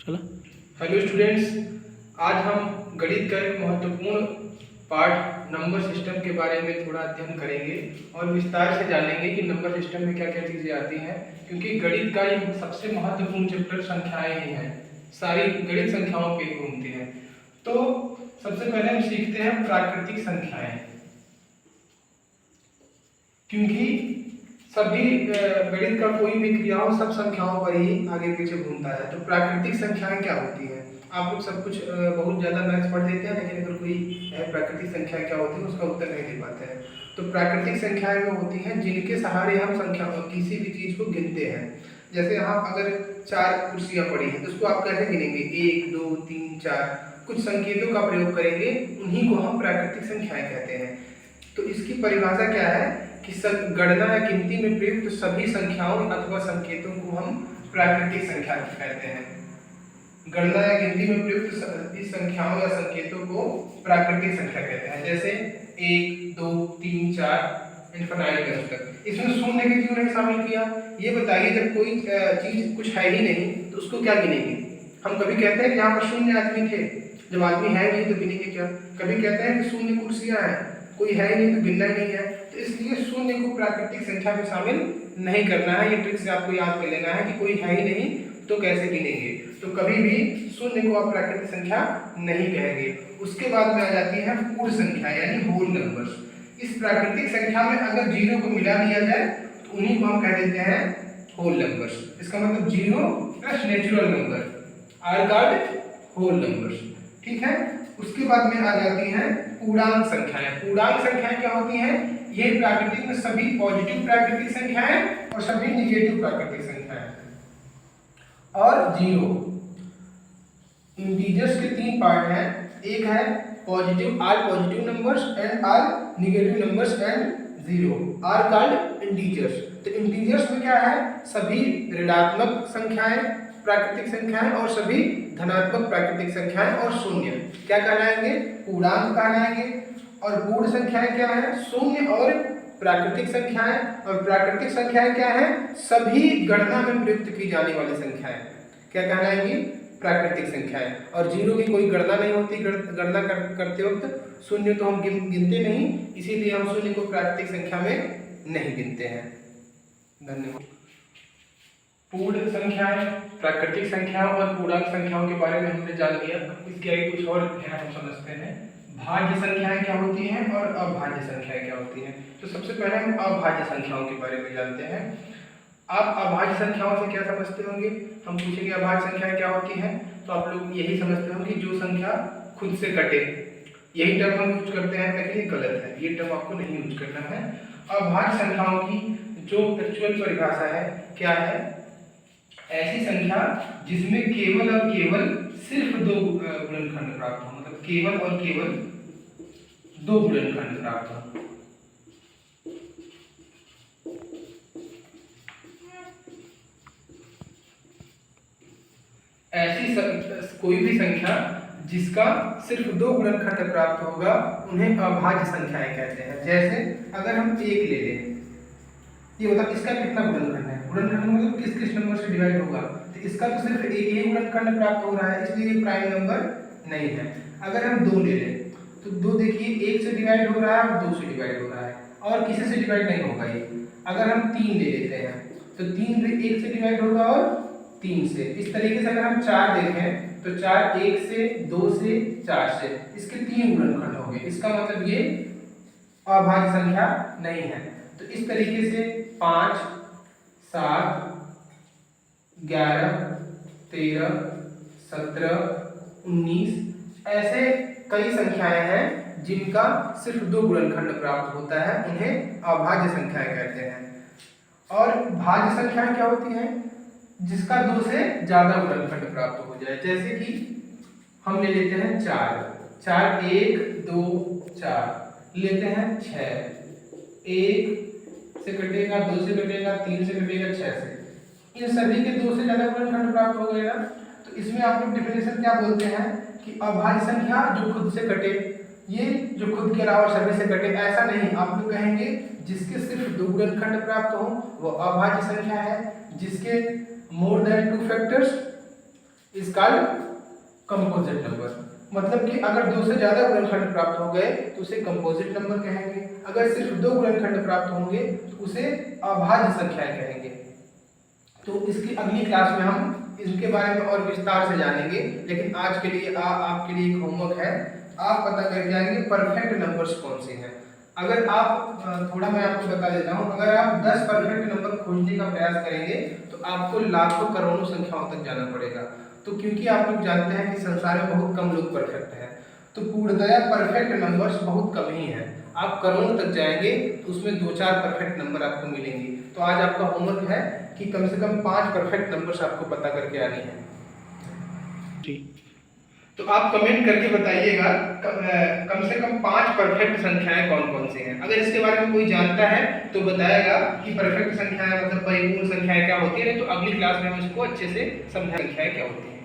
चला। Hello students, आज हम गणित का एक महत्वपूर्ण पार्ट नंबर सिस्टम के बारे में थोड़ा अध्ययन करेंगे और विस्तार से जानेंगे कि नंबर सिस्टम में क्या क्या चीज़ें आती हैं, क्योंकि गणित का एक सबसे महत्वपूर्ण चैप्टर संख्याएं ही हैं। सारी गणित संख्याओं पे ही घूमती हैं। तो सबसे पहले हम सीखते हैं प्राकृतिक संख्याएं, क्योंकि सभी गणित का कोई भी क्रिया हो सब संख्याओं पर ही आगे पीछे घूमता है। तो प्राकृतिक संख्याएं क्या होती हैं? आप लोग सब कुछ बहुत ज़्यादा मैथ्स पढ़ लेते हैं, लेकिन अगर कोई प्राकृतिक संख्या क्या होती है उसका उत्तर नहीं दे पाते हैं। तो प्राकृतिक संख्याएं वो होती हैं जिनके सहारे हम संख्या किसी भी चीज़ को गिनते हैं। जैसे यहाँ अगर 4 कुर्सियाँ पड़ी हैं तो उसको आप कैसे गिनेंगे? 1 2 3 4, कुछ संकेतों का प्रयोग करेंगे, उन्हीं को हम प्राकृतिक संख्याएं कहते हैं। तो इसकी परिभाषा क्या है कि गणना या गिनती में प्रयुक्त सभी संख्याओं अथवा संकेतों को हम प्राकृतिक संख्या कहते हैं। गणना या गिनती में प्रयुक्त सभी संख्याओं या संकेतों को प्राकृतिक संख्या कहते हैं। जैसे 1 2 3 4 इनफिनाइट तक। इसमें शून्य के क्यों नहीं शामिल किया? ये बताइए, जब कोई चीज कुछ है ही नहीं तो उसको क्या गिनेंगे? हम कभी कहते हैं कि यहाँ पर शून्य आदमी थे, जब आदमी है नहीं तो गिनेंगे क्या? कभी कहते हैं कि शून्य कुर्सियां हैं, कोई है ही नहीं तो गिनना ही नहीं है। तो इसलिए शून्य को प्राकृतिक संख्या में शामिल नहीं करना है। ये ट्रिक से आपको याद कर लेना है कि कोई है ही नहीं तो कैसे गिनेंगे। तो कभी भी शून्य को आप प्राकृतिक संख्या नहीं कहेंगे। उसके बाद में आ जाती है पूर्ण संख्या यानी होल नंबर्स। इस प्राकृतिक संख्या में अगर जीरो को मिला दिया जाए तो उन्हीं को हम कह देते हैं होल नंबर्स। इसका मतलब zero plus natural number are called whole numbers. ठीक है। उसके बाद में आ जाती हैं पूर्णांक संख्याएं। पूर्णांक संख्याएं क्या होती हैं? ये प्राकृतिक में सभी पॉजिटिव प्राकृतिक संख्याएं और सभी निगेटिव प्राकृतिक संख्याएं और जीरो। इंटीजर्स के 3 पार्ट हैं। एक है positive, all positive numbers and all negative numbers and zero are called integers. तो इंटीजर्स में क्या है? सभी ऋणात्मक संख्याएं प्राकृतिक संख्याएं और सभी धनात्मक प्राकृतिक संख्याएं और शून्य क्या कहलाएंगे? पूर्णांक कहलाएंगे। और पूर्ण संख्याएं क्या है? शून्य और प्राकृतिक संख्याएं। और प्राकृतिक संख्याएं क्या है? सभी गणना में प्रयुक्त की जाने वाली संख्याएं क्या कहलाएंगी? प्राकृतिक संख्याएं। और जीरो की कोई गणना नहीं होती। गणना करते वक्त शून्य तो हम गिनते नहीं, इसीलिए हम शून्य को प्राकृतिक संख्या में नहीं गिनते हैं। धन्यवाद। पूर्ण संख्याएं, प्राकृतिक संख्याओं और पूर्णांक संख्याओं के बारे में हमने जान लिया। इसके आगे कुछ और है हम समझते हैं। भाज्य संख्याएं क्या होती हैं और अभाज्य संख्याएं क्या होती हैं। तो सबसे पहले हम अभाज्य संख्याओं के बारे में जानते हैं। आप अभाज्य संख्याओं से क्या समझते होंगे? हम पूछेंगे अभाज्य संख्याएं क्या होती हैं, तो आप लोग यही समझते होंगे जो संख्या खुद से कटे। यही टर्म हम यूज करते हैं, लेकिन ये गलत है, ये टर्म आपको नहीं यूज करना है। अभाज्य संख्याओं की जो एक्चुअल परिभाषा है क्या है? ऐसी संख्या जिसमें केवल और केवल सिर्फ 2 गुणनखंड प्राप्त हो, मतलब केवल और केवल 2 गुणनखंड प्राप्त हो। ऐसी कोई भी संख्या जिसका सिर्फ 2 गुणनखंड प्राप्त होगा उन्हें अभाज्य संख्याएं कहते हैं। जैसे अगर हम 1 ले लें, ये मतलब इसका कितना गुणनखंड है? गुणनखंड मतलब किस किस नंबर से डिवाइड होगा? तो इसका तो सिर्फ एक ही गुणनखंड प्राप्त हो रहा है, इसलिए ये प्राइम नंबर नहीं है। अगर हम 2 ले लें तो 2 देखिए 1 से डिवाइड हो रहा है और 2 से डिवाइड हो रहा है और किसी से डिवाइड नहीं होगा ये। अगर हम 3 ले लेते हैं तो 3 1 से डिवाइड होगा और 3 से। इस तरीके से अगर हम 4 देखें तो 4 1 से 2 से 4 से, इसके 3 गुणनखंड होंगे। इसका मतलब ये अभाज्य संख्या नहीं है। तो इस तरीके से 5 7 11 13 17 19 ऐसे कई संख्याएं हैं जिनका सिर्फ 2 गुणनखंड प्राप्त होता है, उन्हें अभाज्य संख्याएं कहते हैं। और भाज्य संख्याएं क्या होती हैं? जिसका 2 से ज्यादा गुणनखंड प्राप्त हो जाए। जैसे कि हम ले लेते हैं 4 1 2 4 लेते हैं 6 1 से कटेगा, 2 से कटेगा, 3 से कटेगा, 6 से। इन सभी के 2 से ज्यादा गुणनखंड प्राप्त हो गया। तो इसमें आप लोग डेफिनेशन क्या बोलते हैं कि अभाज्य संख्या जो खुद से कटे, ये जो खुद के अलावा सभी से कटे, ऐसा नहीं। आप लोग कहेंगे जिसके सिर्फ 2 गुणनखंड प्राप्त हो वो अभाज्य संख्या है। जिसके मोर देन 2 फैक्टर्स, इसका कॉल्ड कंपोजिट नंबर। मतलब कि अगर दो से ज्यादा गुणनखंड प्राप्त हो गए तो उसे कंपोजिट नंबर कहेंगे, अगर सिर्फ दो गुणनखंड प्राप्त होंगे तो उसे अभाज्य संख्याएं कहेंगे। तो इसकी अगली क्लास में हम इसके बारे में और विस्तार से जानेंगे, लेकिन आज के लिए आपके लिए एक होमवर्क है, आप पता करके आएंगे परफेक्ट नंबर्स कौन से हैं। अगर आप थोड़ा मैं आपको बता देता हूँ, अगर आप 10 परफेक्ट नंबर खोजने का प्रयास करेंगे तो आपको लाखों करोड़ों संख्याओं तक जाना पड़ेगा। तो क्योंकि आप लोग जानते हैं कि संसार में बहुत कम लोग परफेक्ट हैं, तो पूर्णतया परफेक्ट नंबर्स बहुत कम ही हैं। आप करोड़ तक जाएंगे तो उसमें 2-4 परफेक्ट नंबर आपको मिलेंगे। तो आज आपका होमवर्क है कि कम से कम 5 परफेक्ट नंबर्स आपको पता करके आनी है। जी, तो आप कमेंट करके बताइएगा कम से कम 5 परफेक्ट संख्याएं कौन कौन सी हैं। अगर इसके बारे में कोई जानता है तो बताएगा कि परफेक्ट संख्याएं मतलब परिपूर्ण संख्याएं क्या होती है, नहीं तो अगली क्लास में हम इसको अच्छे से समझाएंगे संख्याएं क्या होती है।